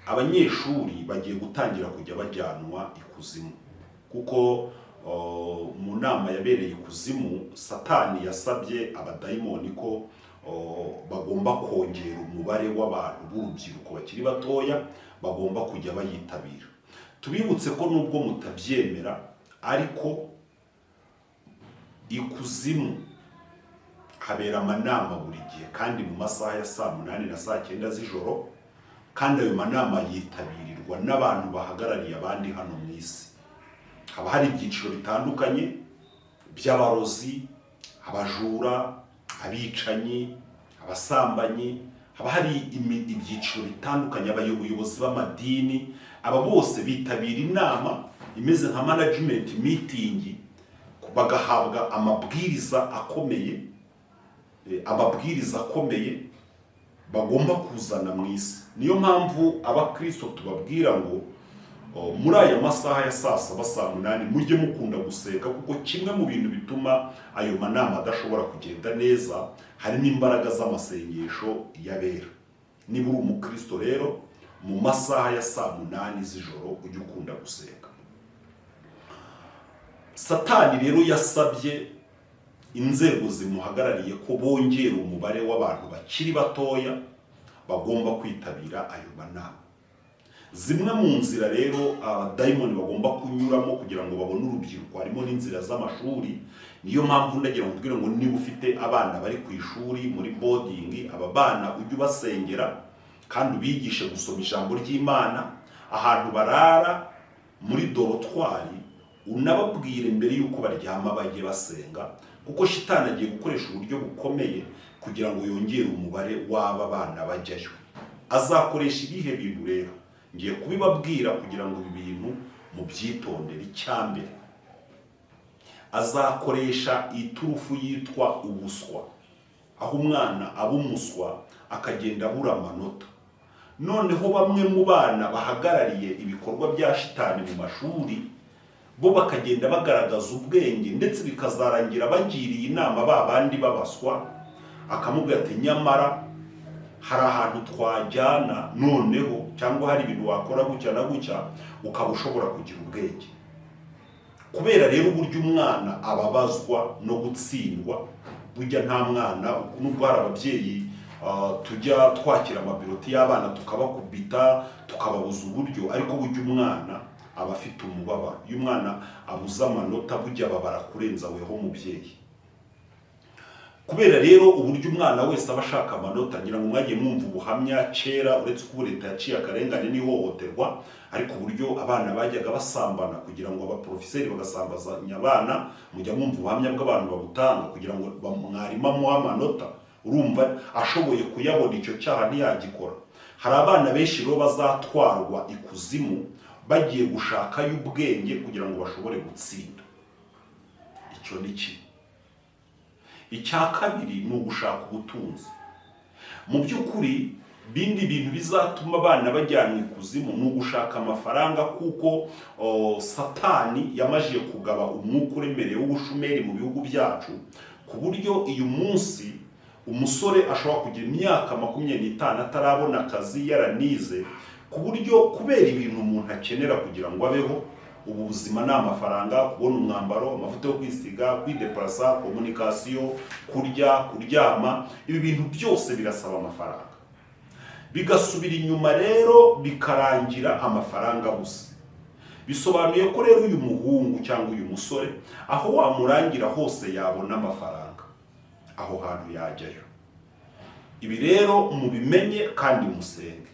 abanyeshuri bagiye gutangira kujya bajyanwa ikuzimu, kuko mu nama yabereye ikuzimu Satani yasabye abadayimoni ko bagomba kongera umubare w'abantu b'urubyiruko bakiri batoya bagomba kujya bayitabira. Tubibutse ko nubwo mutabyemera ariko ikuzimu habera amanama buri gihe kandi mu masaha ya saa 8 na saa 9 z'ijoro, kandi ayo manama yitabirirwa n'abantu bahagarariye abandi hano mu isi. Haba hari ibyiciro bitandukanye by'abarozi, abajura, abicanyi, abasambanyi, haba hari ibyiciro bitandukanye, abayobozi b'amadini. Aba bose bitabira inama imeze nka management meeting, bagahabwa amabwiriza akomeye bagomba kuzana mu isi. Niyo mpamvu abakristo tubabwira ngo muri aya masaha ya saa 7 saa 8 mujye mukunda guseka, kuko kimwe mu bintu bituma ayo manama adashobora kugenda neza harimo imbaraga z'amasengesho y'abera. Niba uri umukristo rero mu masaha ya saa 8 z'ijoro ujye ukunda guseka. Satani rero yasabye inzego zimuhagarariye ko bongera umubare w'abantu bakiri batoya bagomba kwitabira ayo manama. Zimwe mu nzira rero abadayimoni bagomba kunyuramo kugira ngo babone urubyiruko harimo n'inzira z'amashuri. Niyo mpamvu ndagira ngo mbwire ngo niba ufite abana bari ku ishuri muri boarding, aba bana ujye ubasengera kandi ubigishe gusoma ijambo ry'Imana, ahantu barara muri dorotwari unababwire mbere yuko baryama bajye basenga, kuko shitani agiye gukoresha uburyo bukomeye kugira ngo yongere umubare w'aba bana bajyayo. Azakoresha ibihe bintu rero ngiye kubibabwira kugira ngo ibi bintu mubyitondere. Icyambere, azakoresha iturufu yitwa ubuswa, aho umwana aba umuswa akagenda abura amanota. Noneho bamwe mu bana bahagarariye ibikorwa bya shitani mu mashuri bo bakagenda bagaragaza ubwenge, ndetse bikazarangira bagiriye inama ba bandi babaswa, akamubwira ati nyamara hari ahantu twajyana noneho, cyangwa hari ibintu wakora gutya na gutya ukaba ushobora kugira ubwenge. Kubera rero uburyo umwana ababazwa no gutsindwa, burya nta mwana, nubwo hari ababyeyi tujya twakira amabiroti y'abana tukabakubita tukababuza uburyo, ariko burya umwana aba afite umubabaro. Iyo umwana abuze amanota burya babara kurenza weho mubyeyi. Kubera rero uburyo umwana wese aba ashaka amanota, ngira ngo mwagiye mwumva ubuhamya kera, uretse ko leta yaciye akarengane n'ihohoterwa, ariko uburyo abana bajyaga basambana kugira ngo abaprofeseri bagasambazanya abana, mujya mwumva ubuhamya bw'abantu babutanga kugira ngo mwarimu amuhe amanota. Urumva ashoboye kuyabona icyo cyaha ntiyagikora. Hari abana benshi rero bazatwarwa ikuzimu bagiye gushakayo ubwenge kugira ngo bashobore gutsinda. Icyo ni kimwe. Icya kabiri ni ugushaka ubutunzi. Mu by'ukuri bindi bintu bizatuma abana bajyanwa ikuzimu ni ugushaka amafaranga, kuko Satani yamajiye kugaba umwuka uremereye w'ubushumeri mu bihugu byacu, ku buryo uyu munsi umusore ashobora kugira imyaka 25 atarabona akazi yaranize, ku buryo kubera ibintu umuntu akenera kugira ngo abeho, ubu buzima ni amafaranga, kubona umwambaro, amavuta yo kwisiga, kwideplasa, komunikasiyo, kurya, kuryama, ibi bintu byose birasaba amafaranga. Bigasubira inyuma rero bikarangira amafaranga gusa. Bisobanuye ko rero uyu muhungu cyangwa uyu musore aho wamurangira hose yabona amafaranga, aho hantu yajyayo. Ibi rero mubimenye kandi musenge.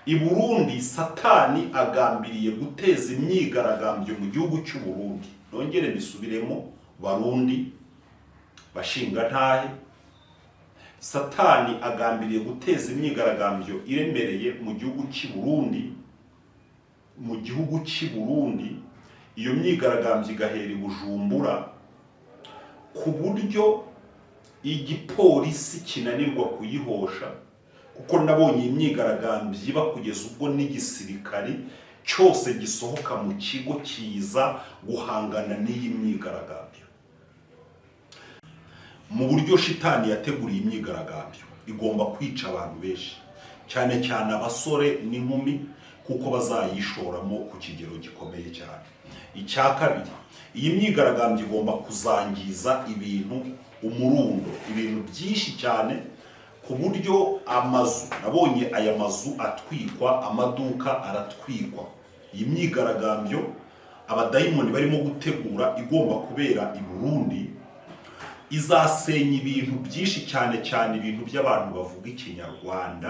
I Burundi Satani agambiriye guteza imyigaragambyo mu gihugu cy'u Burundi. Nongere bisubiremo, Barundi bashinga ntahe, Satani agambiriye guteza imyigaragambyo iremereye mu gihugu cy'u Burundi. Iyo myigaragambyo igahera i Bujumbura, ku buryo igipolisi kinanirwa kuyihosha, kuko nabonye imyigaragambyo iba kugeza ubwo n'igisirikari cyose gisohoka mu kigo kiza guhangana n'iyi myigaragambyo. Mu buryo shitani yateguriye imyigaragambyo, igomba kwica abantu benshi, cyane cyane abasore n'inkumi, kuko bazayishoramo ku kigero gikomeye cyane. Icya kabiri, iyi myigaragambyo igomba kuzangiza ibintu, umurundo, ibintu byinshi cyane, ku buryo amazu, nabonye aya mazu atwikwa, amaduka aratwikwa. Iyi myigaragambyo abadayimoni barimo gutegura igomba kubera i Burundi izasenya ibintu byinshi, cyane cyane ibintu by'abantu bavuga ikinyarwanda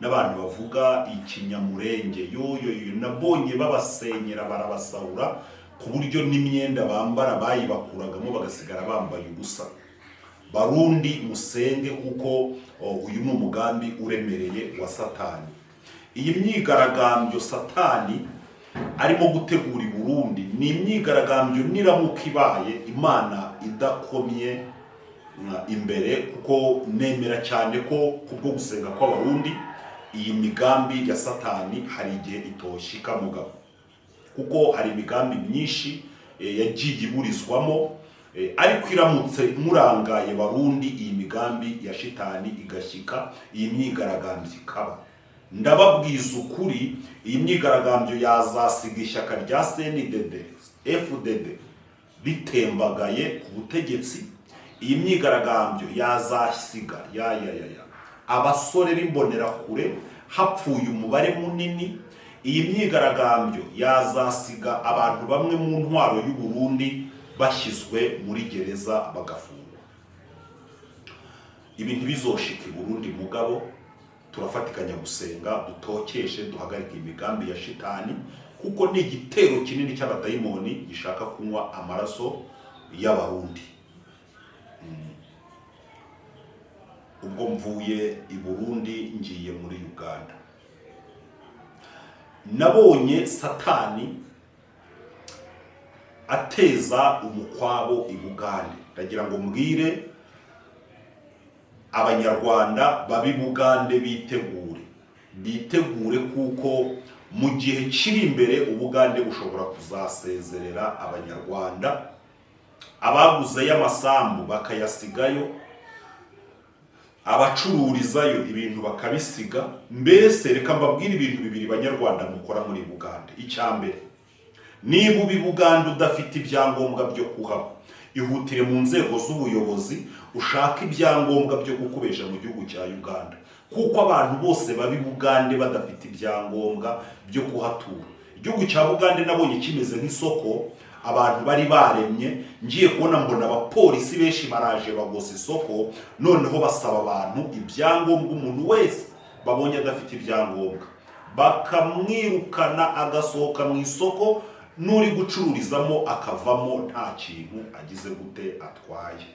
n'abantu bavuga ikinyamurenge. Nabonye babasenyera, barabasahura, ku buryo n'imyenda bambara bayibakuragamo bagasigara bambaye ubusa. Barundi musenge, kuko uyu ni umugambi uremereye wa Satani. Iyi myigaragambyo Satani arimo gutegura i Burundi ni imyigaragambyo niramuka ibaye Imana idakomye imbere, kuko nemera cyane ko kubwo gusenga kw'Abarundi iyi migambi ya Satani hari igihe itoshika mugabo, kuko hari imigambi myinshi yagiye iburizwamo, ariko iramutse murangaye Barundi iyi migambi ya shitani igashyika, iyi myigaragambyo ikaba, ndababwiza ukuri, iyi myigaragambyo yazasiga ishyaka rya CNDD FDD bitembagaye ku butegetsi. Iyi myigaragambyo yazasiga abasore b'imbonerakure hapfuye umubare munini. Iyi myigaragambyo yazasiga abantu bamwe mu ntwaro y'u Burundi bashyizwe muri gereza bagafungwa. Ibintu bizoshika i Burundi mugabo, turafatikanya gusenga, dutokeshe, duhagarike imigambi ya shitani, kuko ni igitero kinini cy'abadayimoni gishaka kunywa amaraso y'Abarundi. Ubwo mvuye i Burundi ngiye muri Uganda, nabonye Satani ateza umukwabo i Bugande. Ndagira ngo mbwire Abanyarwanda babi Bugande bitegure, kuko mu gihe kiri imbere Ubugande bushobora kuzasezerera Abanyarwanda. Abaguze y'amasambu bakayasigayo, abacururizayo ibintu bakabisiga. Mbese reka mbabwire ibintu bibiri Banyarwanda mukora muri Bugande. Icya mbere, niba ubi Bugande udafite ibyangombwa byo kuhaba, ihutire mu nzego z'ubuyobozi ushaka ibyangombwa byo gukubesha mu gihugu cya Uganda, kuko abantu bose babi Bugande badafite ibyangombwa byo kuhatura. Igihugu cya Bugande nabonye kimeze nk'isoko abantu bari baremye. Ngiye kubona mbona abapolisi benshi baraje bagose isoko, noneho basaba abantu ibyangombwa. Umuntu wese babonye adafite ibyangombwa bakamwirukana, agasohoka mu isoko, n'uri gucururizamo akavamo nta kintu agize gute atwaye.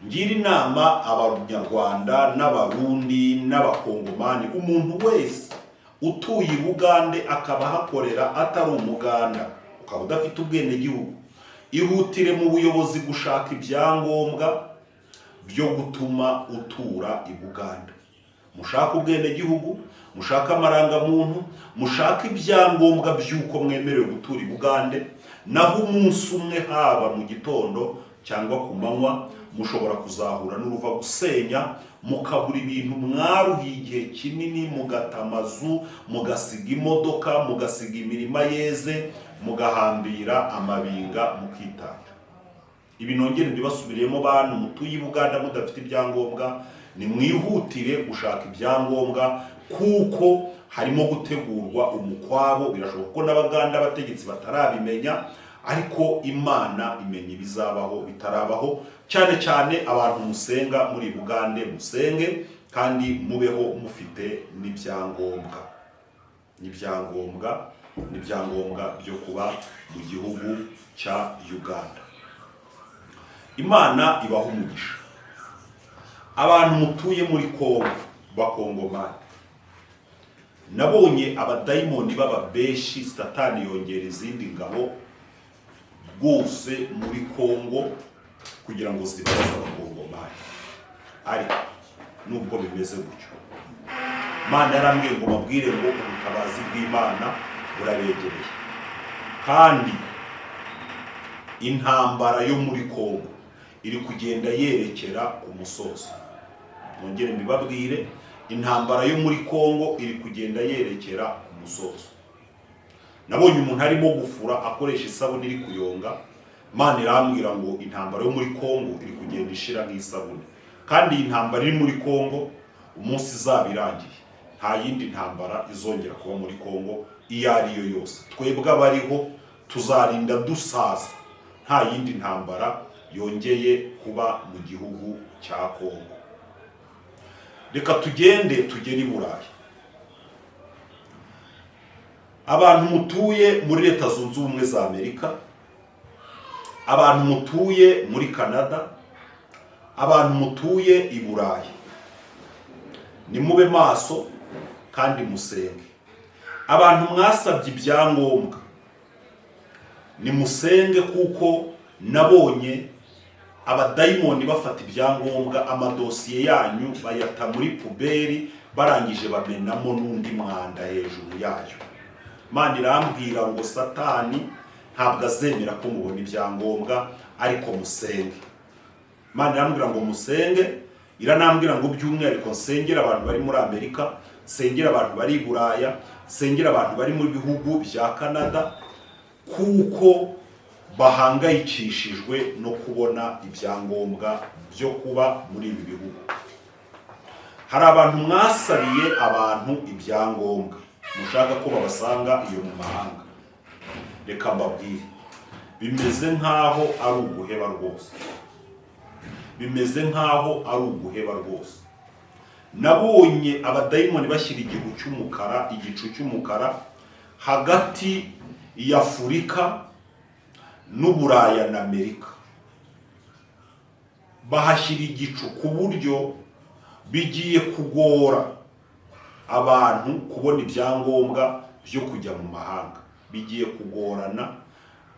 Ngira inama Abanyarwanda n'Abarundi n'Abakongomani, umuntu wese utuye i Bugande akaba hakorera atari umuganda, ukaba udafite ubwenegihugu, ihutire mu buyobozi gushaka ibyangombwa byo gutuma utura i Buganda. Mushaka ubwenegihugu, mushaka amarangamuntu, mushaka ibyangombwa by'uko mwemerewe gutura i Bugande. Naho umunsi umwe, haba mu gitondo cyangwa ku manywa, mushobora kuzahura n'uruva gusenya, mukabura ibintu mwaruhiye igihe kinini, mugata amazu, mugasiga imodoka, mugasiga imirima yeze, mugahambira amabinga, mukitanga. Ibi nongere mbibasubiriyemo bantu mutuye i Buganda mudafite ibyangombwa, ni mwihutire gushaka ibyangombwa, kuko harimo gutegurwa umukwabo. Birashoboka ko n'Abaganda abategetsi batarabimenya, ariko Imana imenya ibizabaho bitarabaho. Cyane cyane abantu musenga muri Bugande, musenge kandi mubeho mufite n'ibyangombwa byo kuba mu gihugu cya Uganda. Imana ibaha umugisha. Abantu mutuye muri Kongo, Bakongomani, nabonye abadayimoni b'ababeshi. Satani yongera izindi ngabo rwose muri Kongo kugira ngo zibaze Abakongomani. Ariko nubwo bimeze gutyo, Imana yarambwiye ngo mabwire ngo ubutabazi bw'Imana burabegereye, kandi intambara yo muri Kongo iri kugenda yerekera ku musozo. Nongere mbibabwire, intambara yo muri Kongo iri kugenda yerekera ku musozo. Nabonye umuntu arimo gufura akoresha isabuni iri kuyonga, Imana irambwira ngo intambara yo muri Kongo iri kugenda ishira nk'isabuni, kandi iyi ntambara iri muri Kongo umunsi izaba irangiye, nta yindi ntambara izongera kuba muri Kongo iyo ari yo yose. Twebwe abariho tuzarinda dusaza, nta yindi ntambara yongeye kuba mu gihugu cya Kongo. Reka tugende tugere i Burayi. Abantu mutuye muri Leta Zunze Ubumwe za Amerika, abantu mutuye muri Canada, abantu mutuye i Burayi, nimube maso kandi musenge. Abantu mwasabye ibyangombwa, nimusenge, kuko nabonye abadayimoni bafata ibyangombwa, amadosiye yanyu bayata muri puberi, barangije bamenamo n'undi mwanda hejuru yayo. Imana irambwira ngo Satani ntabwo azemera ko mubona ibyangombwa, ariko musenge. Imana irambwira ngo musenge, iranambwira ngo by'umwihariko nsengera abantu bari muri Amerika, nsengera abantu bari i Buraya, nsengera abantu bari mu bihugu bya Canada, kuko bahangayikishijwe no kubona ibyangombwa byo kuba muri ibi bihugu. Hari abantu mwasabiye abantu ibyangombwa, mushaka ko babasanga iyo mu mahanga. Reka mbabwire, bimeze nkaho ari uguheba rwose, bimeze nkaho ari uguheba rwose. Nabonye abadayimoni bashyira igicu cy'umukara hagati ya Afurika n'Uburaya na Amerika. Bahashyira igicu ku buryo bigiye kugora abantu kubona ibyangombwa byo kujya mu mahanga, bigiye kugorana.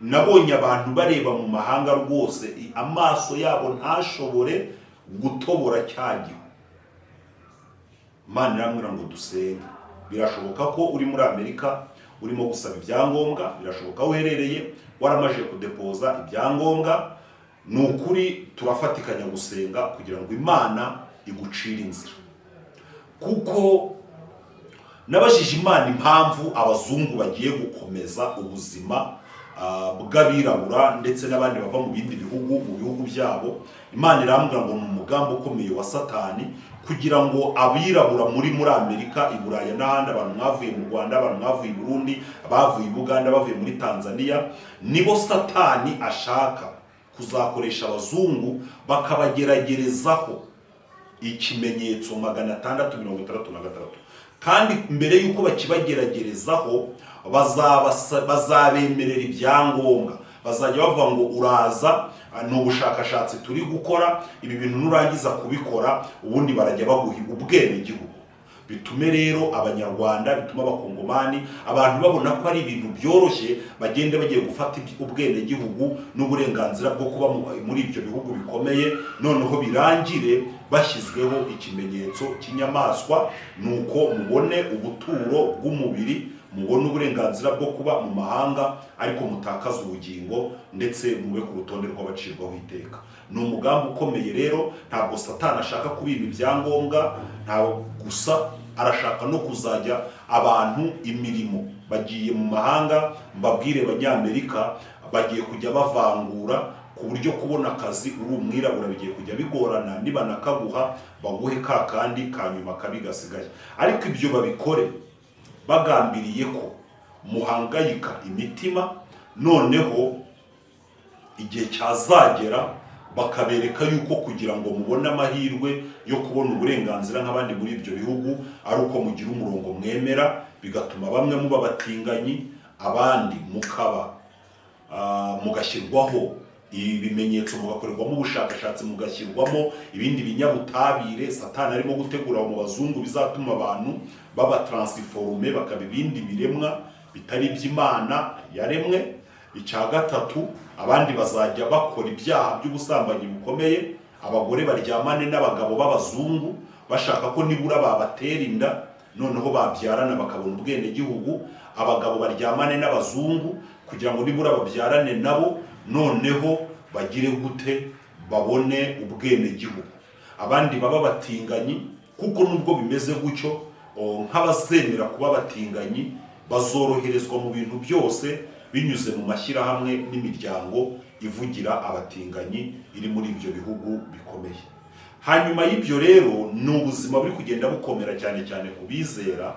Nabonye abantu bareba mu mahanga rwose, amaso yabo ntashobore gutobora cyagiho. Imana irambwira ngo dusenge. Birashoboka ko uri muri Amerika urimo gusaba ibyangombwa, birashoboka uherereye waramaje kudepoza ibyangombwa. Ni ukuri turafatikanya gusenga kugira ngo Imana igucire inzira, kuko nabajije Imana impamvu abazungu bagiye gukomeza ubuzima bw'abirabura ndetse n'abandi bava mu bindi bihugu, mu bihugu byabo. Imana irambwira ngo ni umugambi ukomeye wa Satani, kugira ngo abirabura muri Amerika, i Buraya n'ahandi, abantu mwavuye mu Rwanda, abantu mwavuye i Burundi, abavuye i Buganda, bavuye muri Tanzania, nibo Satani ashaka kuzakoresha abazungu bakabageragerezaho ikimenyetso 666. Kandi mbere yuko bakibageragerezaho bazabemerera ibyangombwa, bazajya bavuga ngo uraza, ni ubushakashatsi turi gukora, ibi bintu nurangiza kubikora ubundi barajya baguha ubwene gihugu. Bitume rero abanyarwanda, bituma abakongomani, abantu babona ko ari ibintu byoroshye, bagende bagiye gufata ubwene gihugu n'uburenganzira bwo kuba muri ibyo bihugu bikomeye, noneho birangire bashyizweho ikimenyetso cy'inyamaswa, nuko mubone ubuturo bw'umubiri, mubone uburenganzira bwo kuba mu mahanga, ariko mutakaza ubugingo ndetse mube ku rutonde rw'abacirwaho iteka. Ni umugambi ukomeye rero. Ntabwo Satani ashaka kubiba ibyangombwa, ntabwo gusa arashaka no kuzajya abantu imirimo. Bagiye mu mahanga, mbabwire Abanyamerika bagiye kujya bavangura, ku buryo kubona akazi uri umwirabura bigiye kujya bigorana, niba nakaguha baguhe ka kandi kanyuma kabi gasigaye. Ariko ibyo babikore bagambiriye ko muhangayika imitima, noneho igihe cyazagera bakabereka yuko kugira ngo mubone amahirwe yo kubona uburenganzira nk'abandi muri ibyo bihugu ari uko mugira umurongo mwemera, bigatuma bamwe muba batinganyi, abandi mukaba mugashyirwaho ibimenyetso, mugakorerwamo ubushakashatsi, mugashyirwamo ibindi binyabutabire Satani arimo gutegura mu bazungu bizatuma abantu baba transforme, bakaba ibindi biremwa bitari iby'Imana yaremwe. Icya gatatu, abandi bazajya bakora ibyaha by'ubusambanyi bukomeye, abagore baryamane n'abagabo b'abazungu bashaka ko nibura babatera inda, noneho babyarana bakabona ubwene gihugu. Abagabo baryamane n'abazungu kugira ngo nibura babyarane nabo, noneho bagire gute, babone ubwenegihugu, abandi baba batinganyi, kuko nubwo bimeze gutyo nk'abazemera kuba batinganyi bazoroherezwa mu bintu byose binyuze mu mashyirahamwe n'imiryango ivugira abatinganyi iri muri ibyo bihugu bikomeye. Hanyuma y'ibyo rero ni ubuzima buri kugenda bukomera cyane cyane ku bizera,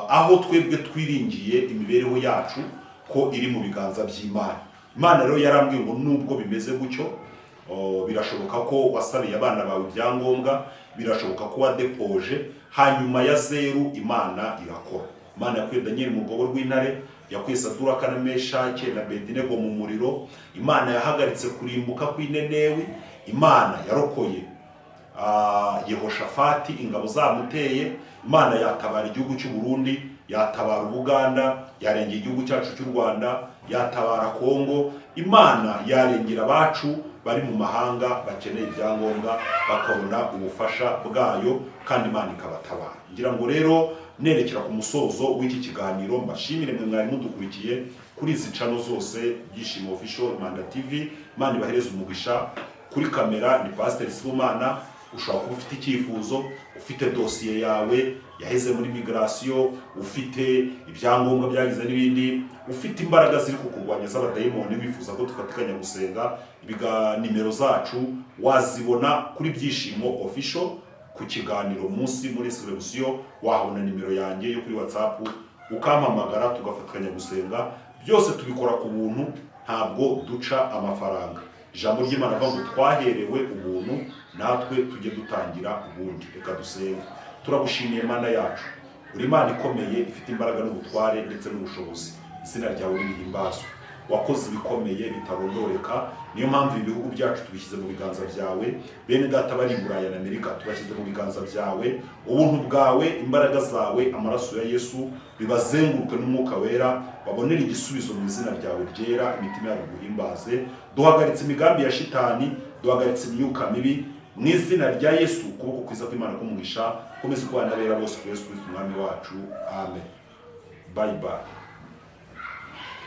aho twebwe twiringiye imibereho yacu ko iri mu biganza by'Imana. Imana rero yarambwiye ngo nubwo bimeze gutyo, birashoboka ko wasabiye abana bawe ibyangombwa, birashoboka ko wadepoje, hanyuma ya zeru Imana irakora. Imana yakuye Daniel mu rwobo rw'intare, yakuye Saduraka na Meshake na Abedinego mu muriro, Imana yahagaritse kurimbuka kw'Inenewi, Imana yarokoye Yehoshafati ingabo zamuteye, Imana yatabara igihugu cy'u Burundi, yatabara Ubuganda, yarengera igihugu cyacu cy'u Rwanda, yatabara Kongo. Imana yarengera abacu bari mu mahanga bakeneye ibyangombwa bakabona ubufasha bwayo, kandi Imana ikabatabara. Ngira ngo rero nerekera ku musozo w'iki kiganiro, mbashimire mwe mwari mudukurikiye kuri izi channel zose, Byishimo Official, Manda TV. Imana ibahereze umugisha. Kuri kamera ni Pastor Sibomana. Ushobora kuba ufite icyifuzo, ufite dosiye yawe yaheze muri migration, ufite ibyangombwa byagize n'ibindi, ufite imbaraga ziri kukurwanya z'abadayimoni, wifuza ko tufatikanya gusenga, ibiga nimero zacu wazibona kuri Byishimo Official ku kiganiro munsi muri selection, wahabona nimero yanjye yo kuri WhatsApp, ukampamagara tugafatikanya gusenga. Byose tubikora ku buntu, ntabwo duca amafaranga. Ijambo ry'Imana avuga ngo twaherewe ubuntu, natwe tujye dutangira ubundi. Reka dusenga. Turagushimiye Mana yacu, uri Imana ikomeye, ifite imbaraga n'ubutware ndetse n'ubushobozi. Izina ryawe rihimbazwe. Wakoze ibikomeye bitarondoreka, niyo mpamvu ibihugu byacu tubishyize mu biganza byawe. Bene data bari i Burayi na Amerika tubashyize mu biganza byawe. Ubuntu bwawe, imbaraga zawe, amaraso ya Yesu bibazenguruke n'Umwuka Wera, babonera igisubizo mu izina ryawe ryera, imitima yabo guhimbaze. Duhagaritse imigambi ya shitani, duhagaritse imyuka mibi mu izina rya Yesu. Ukuboko kwiza kw'Imana kumugisha komeza kubana n'abera bose kuri Yesu Kristo umwami wacu. Amen. Bye bye.